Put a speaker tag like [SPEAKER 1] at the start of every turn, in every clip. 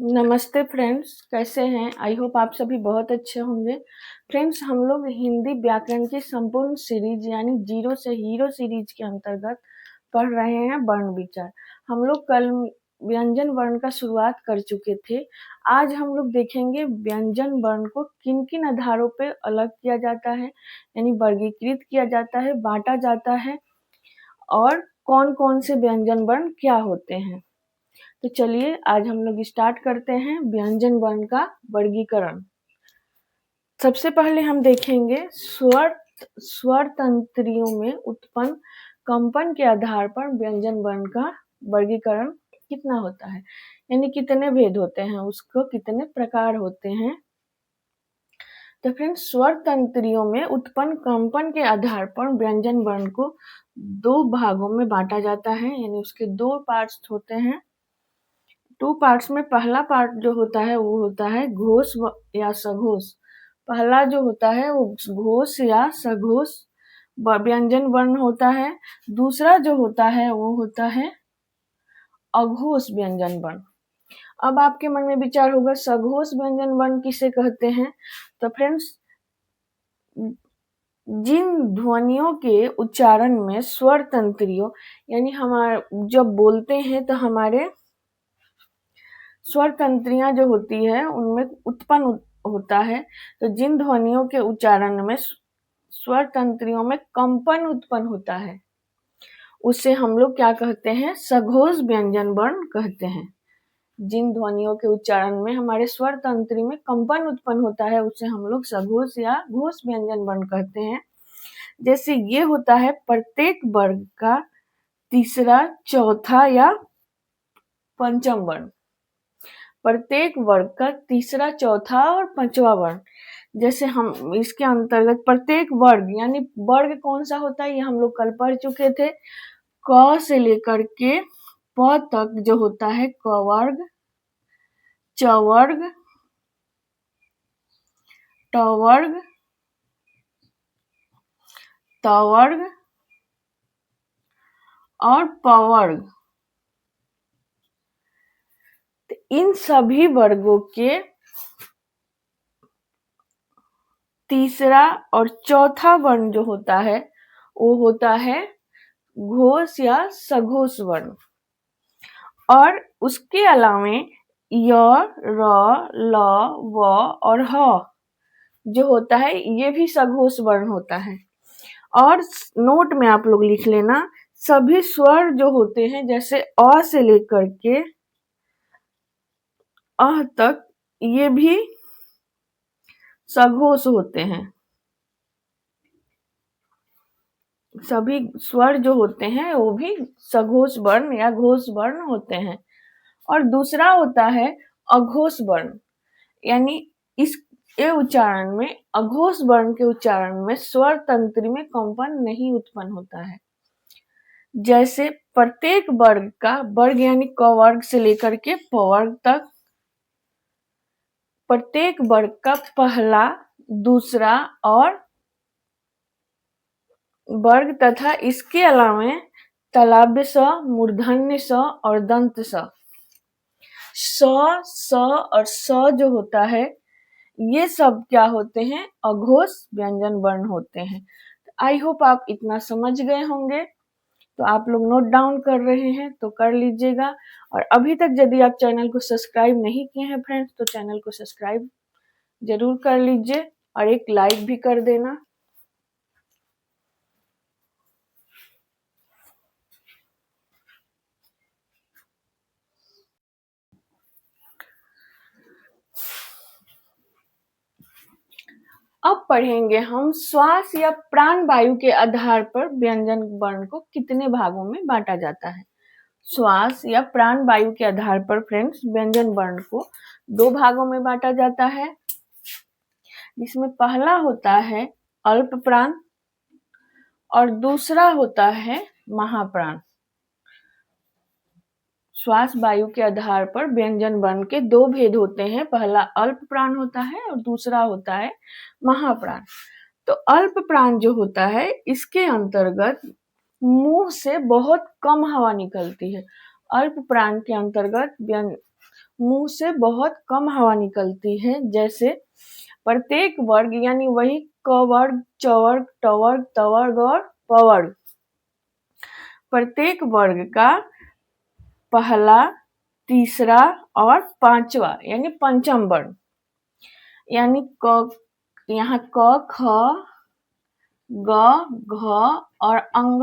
[SPEAKER 1] नमस्ते फ्रेंड्स, कैसे हैं? आई होप आप सभी बहुत अच्छे होंगे। फ्रेंड्स, हम लोग हिंदी व्याकरण की संपूर्ण सीरीज यानी जीरो से हीरो सीरीज के अंतर्गत पढ़ रहे हैं वर्ण विचार। हम लोग कल व्यंजन वर्ण का शुरुआत कर चुके थे। आज हम लोग देखेंगे व्यंजन वर्ण को किन किन आधारों पे अलग किया जाता है, यानी वर्गीकृत किया जाता है, बांटा जाता है और कौन कौन से व्यंजन वर्ण क्या होते हैं। तो चलिए आज हम लोग स्टार्ट करते हैं व्यंजन वर्ण का वर्गीकरण। सबसे पहले हम देखेंगे स्वर तंत्रियों में उत्पन्न कंपन के आधार पर व्यंजन वर्ण का वर्गीकरण कितना होता है, यानी कितने भेद होते हैं, उसको कितने प्रकार होते हैं। तो फ्रेंड्स, स्वर तंत्रियों में उत्पन्न कंपन के आधार पर व्यंजन वर्ण को दो भागों में बांटा जाता है, यानी उसके दो पार्ट्स होते हैं। टू पार्ट्स में पहला पार्ट जो होता है वो होता है घोष या सघोष। पहला जो होता है वो घोष या सघोष व्यंजन वर्ण होता है। दूसरा जो होता है वो होता है अघोष व्यंजन वर्ण। अब आपके मन में विचार होगा सघोष व्यंजन वर्ण किसे कहते हैं। तो फ्रेंड्स, जिन ध्वनियों के उच्चारण में स्वर तंत्रियों यानी हमारे जब बोलते हैं तो हमारे स्वर तंत्रियां जो होती है उनमें उत्पन्न होता है, तो जिन ध्वनियों के उच्चारण में स्वर तंत्रियों में कंपन उत्पन्न होता है उसे हम लोग क्या कहते हैं, सघोष व्यंजन वर्ण कहते हैं। जिन ध्वनियों के उच्चारण में हमारे स्वर तंत्री में कंपन उत्पन्न होता है उसे हम लोग सघोष या घोष व्यंजन वर्ण कहते हैं। जैसे ये होता है प्रत्येक वर्ग का तीसरा, चौथा या पंचम वर्ण। प्रत्येक वर्ग का तीसरा, चौथा और पांचवा वर्ण। जैसे हम इसके अंतर्गत प्रत्येक वर्ग यानी वर्ग कौन सा होता है ये हम लोग कल पढ़ चुके थे। क से लेकर के प तक जो होता है क वर्ग, च वर्ग, ट वर्ग, त वर्ग और प वर्ग। इन सभी वर्गों के तीसरा और चौथा वर्ण जो होता है वो होता है घोष या सघोष वर्ण। और उसके अलावे य, र, ल, व और ह जो होता है ये भी सघोष वर्ण होता है। और नोट में आप लोग लिख लेना, सभी स्वर जो होते हैं जैसे अ से लेकर के अह तक ये भी सघोष होते हैं। सभी स्वर जो होते हैं वो भी सघोष वर्ण या घोष वर्ण होते हैं। और दूसरा होता है अघोष वर्ण, यानी इस उच्चारण में अघोष वर्ण के उच्चारण में स्वर तंत्र में कंपन नहीं उत्पन्न होता है। जैसे प्रत्येक वर्ग का वर्ग यानी क वर्ग से लेकर के प वर्ग तक, प्रत्येक वर्ग का पहला, दूसरा और वर्ग तथा इसके अलावे तालव्य स, मूर्धन्य स और दंत स, स और स जो होता है ये सब क्या होते हैं, अघोष व्यंजन वर्ण होते हैं। आई होप आप इतना समझ गए होंगे। तो आप लोग नोट डाउन कर रहे हैं तो कर लीजिएगा। और अभी तक यदि आप चैनल को सब्सक्राइब नहीं किए हैं फ्रेंड्स तो चैनल को सब्सक्राइब जरूर कर लीजिए और एक लाइक भी कर देना। अब पढ़ेंगे हम श्वास या प्राण वायु के आधार पर व्यंजन वर्ण को कितने भागों में बांटा जाता है। श्वास या प्राण वायु के आधार पर फ्रेंड्स व्यंजन वर्ण को दो भागों में बांटा जाता है, जिसमें पहला होता है अल्प प्राण और दूसरा होता है महाप्राण। श्वास वायु के आधार पर व्यंजन वर्ण के दो भेद होते हैं, पहला अल्प प्राण होता है और दूसरा होता है महाप्राण। तो अल्प प्राण जो होता है इसके अंतर्गत मुंह से बहुत कम हवा निकलती है। अल्प प्राण के अंतर्गत मुंह से बहुत कम हवा निकलती है। जैसे प्रत्येक वर्ग यानी वही क वर्ग, च वर्ग, ट वर्ग, त वर्ग और प वर्ग, प्रत्येक वर्ग का पहला, तीसरा और पांचवा यानी पंचम वर्ण, यानी क, यहाँ क, ख, ग, घ और अंग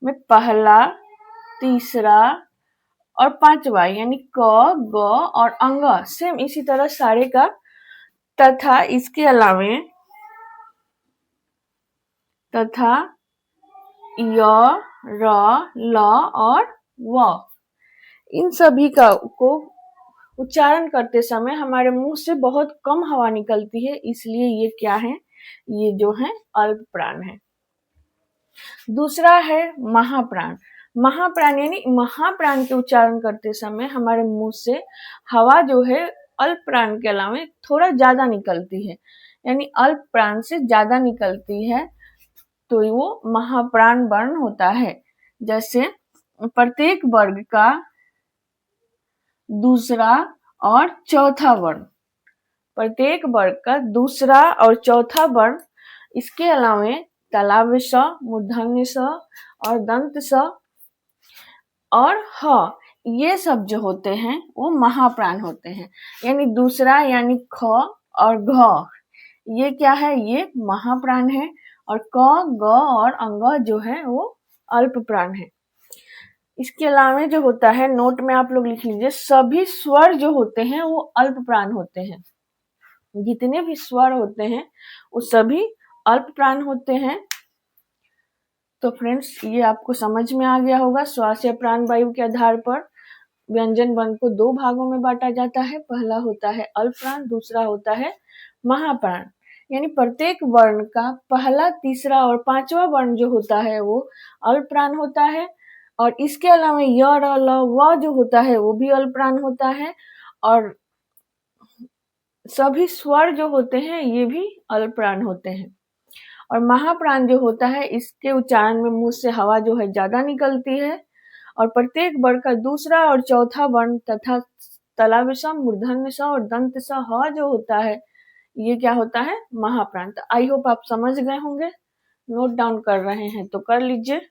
[SPEAKER 1] में पहला, तीसरा और पांचवा यानी क, ग और अंग सेम इसी तरह सारे का, तथा इसके अलावे तथा य, र, ल और व, इन सभी का को उच्चारण करते समय हमारे मुंह से बहुत कम हवा निकलती है, इसलिए ये क्या है, ये जो है अल्प प्राण है। दूसरा है महाप्राण। महाप्राण यानी महाप्राण के उच्चारण करते समय हमारे मुंह से हवा जो है अल्प प्राण के अलावे थोड़ा ज्यादा निकलती है, यानी अल्प प्राण से ज्यादा निकलती है, तो वो महाप्राण वर्ण होता है। जैसे प्रत्येक वर्ग का दूसरा और चौथा वर्ण, प्रत्येक वर्ग का दूसरा और चौथा वर्ण, इसके अलावे तालव्य स, मूर्धन्य स और दंत स और ह, ये सब जो होते हैं वो महाप्राण होते हैं। यानी दूसरा यानी ख और घ, ये क्या है, ये महाप्राण है, और क, ग और अंग जो है वो अल्प प्राण है। इसके अलावा जो होता है, नोट में आप लोग लिख लीजिए, सभी स्वर जो होते हैं वो अल्प प्राण होते हैं। जितने भी स्वर होते हैं वो सभी अल्प प्राण होते हैं। तो फ्रेंड्स, ये आपको समझ में आ गया होगा। श्वास या प्राण वायु के आधार पर व्यंजन वर्ण को दो भागों में बांटा जाता है। पहला होता है अल्प प्राण, दूसरा होता है महाप्राण। यानी प्रत्येक वर्ण का पहला, तीसरा और पांचवा वर्ण जो होता है वो अल्प प्राण होता है, और इसके अलावा य, र, ल, व जो होता है वो भी अल्प प्राण होता है, और सभी स्वर जो होते हैं ये भी अल्प प्राण होते हैं। और महाप्राण जो होता है, इसके उच्चारण में मुंह से हवा जो है ज्यादा निकलती है, और प्रत्येक वर्ण का दूसरा और चौथा वर्ण तथा तालव्य स, मूर्धन्य स और दंत स, ह जो होता है, ये क्या होता है, महाप्राण। तो आई होप आप समझ गए होंगे। नोट डाउन कर रहे हैं तो कर लीजिए।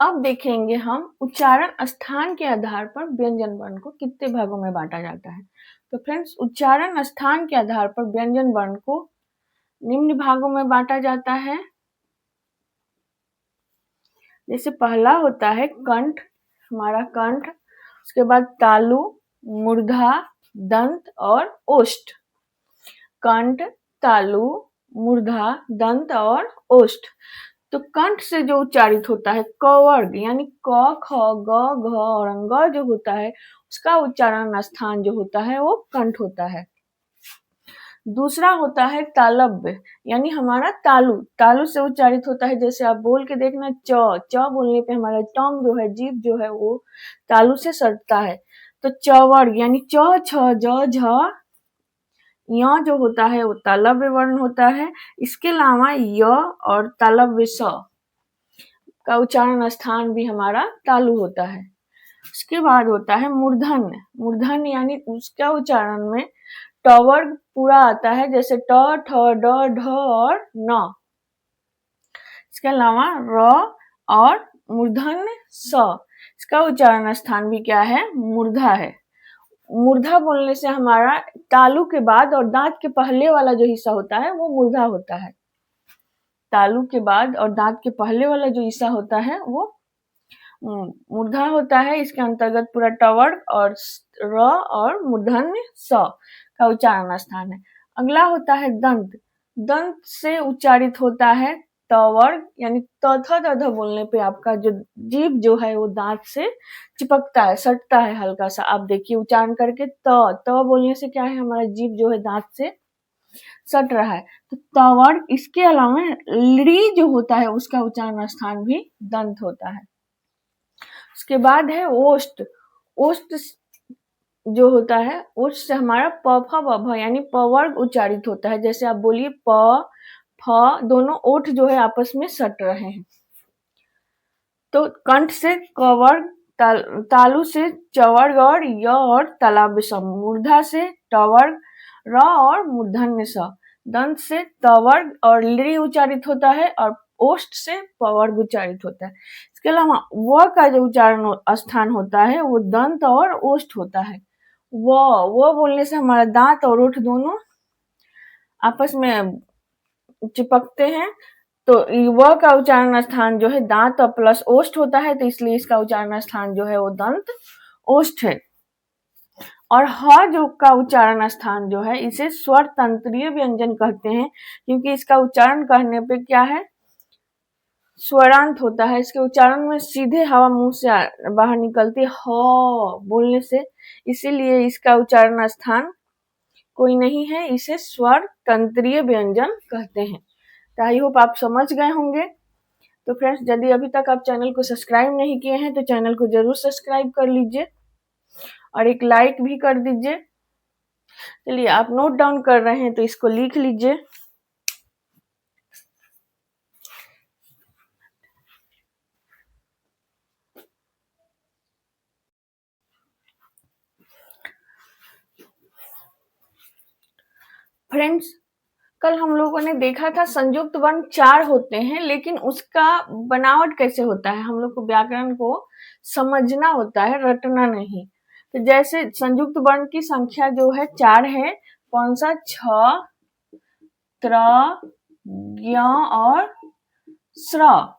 [SPEAKER 1] अब देखेंगे हम उच्चारण स्थान के आधार पर व्यंजन वर्ण को कितने भागों में बांटा जाता है। तो फ्रेंड्स, उच्चारण स्थान के आधार पर व्यंजन वर्ण को निम्न भागों में बांटा जाता है। जैसे पहला होता है कंठ, हमारा कंठ, उसके बाद तालु, मूर्धा, दंत और ओष्ठ। कंठ, तालु, मूर्धा, दंत और ओष्ठ। तो कंठ से जो उच्चारित होता है क वर्ग, यानी क, ख, ग, घ और अंग जो होता है, उसका उच्चारण स्थान जो होता है वो कंठ होता है। दूसरा होता है तालव्य, यानी हमारा तालु, तालु से उच्चारित होता है। जैसे आप बोल के देखना, च बोलने पे हमारा टंग जो है, जीभ जो है वो तालु से सटता है। तो च वर्ग यानी च, छ, ज, झ, य जो होता है वो तालव्य वर्ण होता है। इसके अलावा य और तालव्य स का उच्चारण स्थान भी हमारा तालु होता है। उसके बाद होता है मूर्धन्य। मूर्धन्य यानी उसका उच्चारण में ट वर्ग पूरा आता है, जैसे ट, ठ, ड, ढ और न। इसके अलावा र और मूर्धन्य स, इसका उच्चारण स्थान भी क्या है, मूर्धा है। मूर्धा बोलने से हमारा तालु के बाद और दांत के पहले वाला जो हिस्सा होता है वो मूर्धा होता है। तालु के बाद और दांत के पहले वाला जो हिस्सा होता है वो मूर्धा होता है। इसके अंतर्गत पूरा ट वर्ग और र और मूर्धन्य स का उच्चारण स्थान है। अगला होता है दंत। दंत से उच्चारित होता है त वर्ग, यानी त, थ, द, ध बोलने पे आपका जो जीभ जो है वो दांत से चिपकता है, सटता है हल्का सा। आप देखिए उच्चारण करके, त बोलने से क्या है, हमारा जीभ जो है दांत से सट रहा है, तो त वर्ग। इसके अलावा ली जो होता है उसका उच्चारण स्थान भी दंत होता है। उसके बाद है ओष्ठ। ओष्ठ जो होता है उससे हमारा प फ ब भ यानी प वर्ग उच्चारित होता है। जैसे आप बोलिए प फ, दोनों ओठ जो है आपस में सट रहे हैं। तो कंठ से क वर्ग, तालु से च वर्ग और य और तालाब स, मूर्धा से ट वर्ग, र और मूर्धन्य स, दंत से त वर्ग और लृ उच्चारित होता है और ओष्ठ से प वर्ग उच्चारित होता है। इसके अलावा व का जो उच्चारण स्थान होता है वो दंत और ओष्ठ होता है। वो बोलने से हमारा दांत और ओठ दोनों आपस में चिपकते हैं। तो व का उच्चारण स्थान जो है दांत और प्लस ओष्ठ होता है, तो इसलिए इसका उच्चारण स्थान जो है वो दंत ओष्ठ है। और ह जो का उच्चारण स्थान जो है इसे स्वर तंत्रीय व्यंजन कहते हैं, क्योंकि इसका उच्चारण करने पे क्या है, स्वरांत होता है। इसके उच्चारण में सीधे हवा मुंह से बाहर निकलती है ह बोलने से, इसीलिए इसका उच्चारण स्थान कोई नहीं है, इसे स्वर तंत्रीय व्यंजन कहते हैं। तो आई होप आप समझ गए होंगे। तो फ्रेंड्स, यदि अभी तक आप चैनल को सब्सक्राइब नहीं किए हैं तो चैनल को जरूर सब्सक्राइब कर लीजिए और एक लाइक भी कर दीजिए। चलिए, आप नोट डाउन कर रहे हैं तो इसको लिख लीजिए। फ्रेंड्स, कल हम लोगों ने देखा था संयुक्त वर्ण 4 होते हैं, लेकिन उसका बनावट कैसे होता है हम लोग को व्याकरण को समझना होता है, रटना नहीं। तो जैसे संयुक्त वर्ण की संख्या जो है 4 है, कौन सा, छ, त्र, ज्ञ और स्र।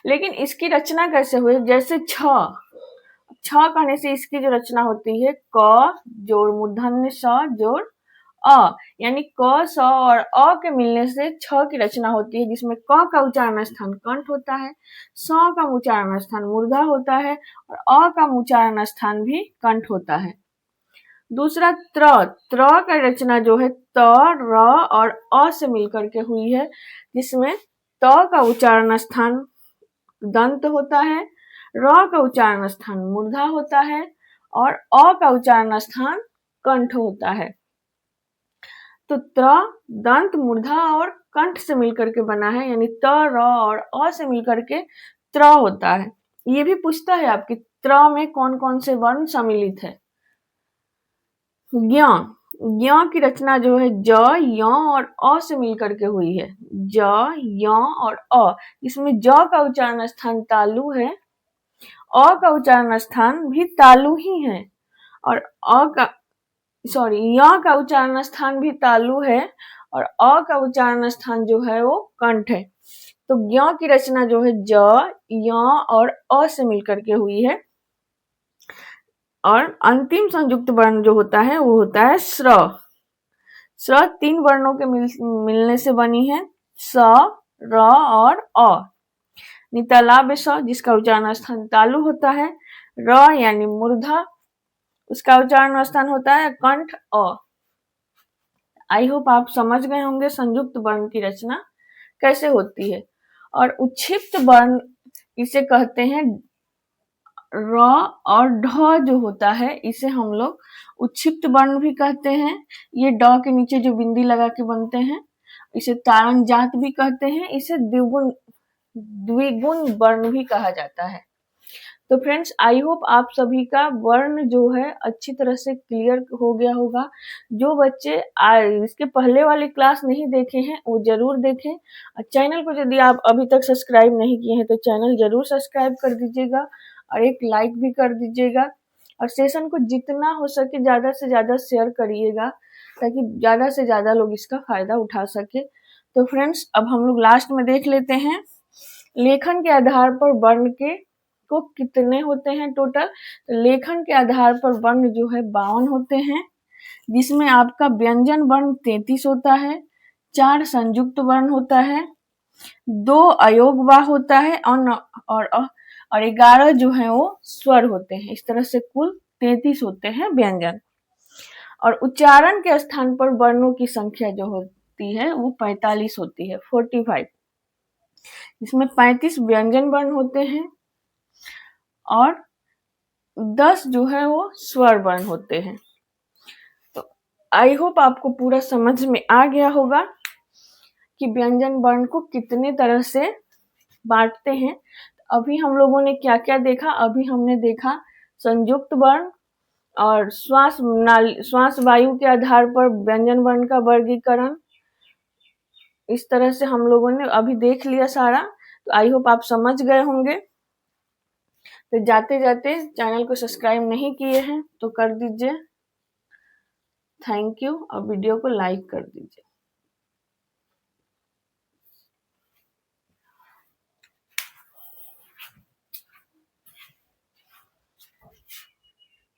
[SPEAKER 1] लेकिन इसकी रचना कैसे हुई, जैसे छ कहने से इसकी जो रचना होती है क जोड़ मूर्धन्य स जोड़ अ, यानी क, स और अ के मिलने से छ की रचना होती है, जिसमें क का उच्चारण स्थान कंठ होता है, स का उच्चारण स्थान मूर्धा होता है और अ का उच्चारण स्थान भी कंठ होता है। दूसरा त्र का रचना जो है त, र और अ से मिलकर के हुई है, जिसमें त का उच्चारण स्थान दंत होता है, र का उच्चारण स्थान मूर्धा होता है और अ का उच्चारण स्थान कंठ होता है। तो त्र दंत, मूर्धा और कंठ से मिलकर के बना है, यानी त, र और अ से मिलकर के त्र होता है। ये भी पूछता है आपकी त्र में कौन कौन से वर्ण सम्मिलित है। ज्ञ की रचना जो है ज, य और अ से मिलकर के हुई है। ज, य और अ, इसमें ज का उच्चारण स्थान तालु है, अ का उच्चारण स्थान भी तालु ही है और य का उच्चारण स्थान भी तालु है और अ का उच्चारण स्थान जो है वो कंठ है। तो ज्ञ की रचना जो है ज, य और अ से मिलकर के हुई है और अंतिम संयुक्त वर्ण जो होता है वो होता है स्र। स्र 3 वर्णों के मिलने से बनी है, स, र और अ। नितलाब स जिसका उच्चारण स्थान तालु होता है, र यानी मूर्धा, उसका उच्चारण स्थान होता है कंठ अ। आई होप आप समझ गए होंगे संयुक्त वर्ण की रचना कैसे होती है। और उच्छिष्ट वर्ण इसे कहते हैं, र और ढ जो होता है इसे हम लोग उच्छिष्ट वर्ण भी कहते हैं। ये ड के नीचे जो बिंदी लगा के बनते हैं, इसे तारण जात भी कहते हैं, इसे द्विगुण वर्ण भी कहा जाता है। तो फ्रेंड्स, आई होप आप सभी का वर्ण जो है अच्छी तरह से क्लियर हो गया होगा। जो बच्चे इसके पहले वाली क्लास नहीं देखे हैं वो जरूर देखें। चैनल को यदि आप अभी तक सब्सक्राइब नहीं किए हैं तो चैनल जरूर सब्सक्राइब कर दीजिएगा और एक लाइक भी कर दीजिएगा और सेशन को जितना हो सके ज़्यादा से ज़्यादा शेयर करिएगा, ताकि ज़्यादा से ज़्यादा लोग इसका फायदा उठा सके। तो फ्रेंड्स, अब हम लोग लास्ट में देख लेते हैं लेखन के आधार पर वर्ण को कितने होते हैं टोटल। तो लेखन के आधार पर वर्ण जो है 52 होते हैं, जिसमें आपका व्यंजन वर्ण 33 होता है, 4 संयुक्त वर्ण होता है, 2 अयोगवाह होता है और 11 जो है वो स्वर होते हैं। इस तरह से कुल 33 होते हैं व्यंजन। और उच्चारण के स्थान पर वर्णों की संख्या जो होती है वो 45 होती है, 45। इसमें 35 व्यंजन वर्ण होते हैं और 10 जो है वो स्वर वर्ण होते हैं। तो आई होप आपको पूरा समझ में आ गया होगा कि व्यंजन वर्ण को कितने तरह से बांटते हैं। अभी हम लोगों ने क्या क्या देखा? अभी हमने देखा संयुक्त वर्ण और श्वास वायु के आधार पर व्यंजन वर्ण का वर्गीकरण। इस तरह से हम लोगों ने अभी देख लिया सारा। तो आई होप आप समझ गए होंगे। तो जाते जाते चैनल को सब्सक्राइब नहीं किए हैं तो कर दीजिए। थैंक यू और वीडियो को लाइक कर दीजिए।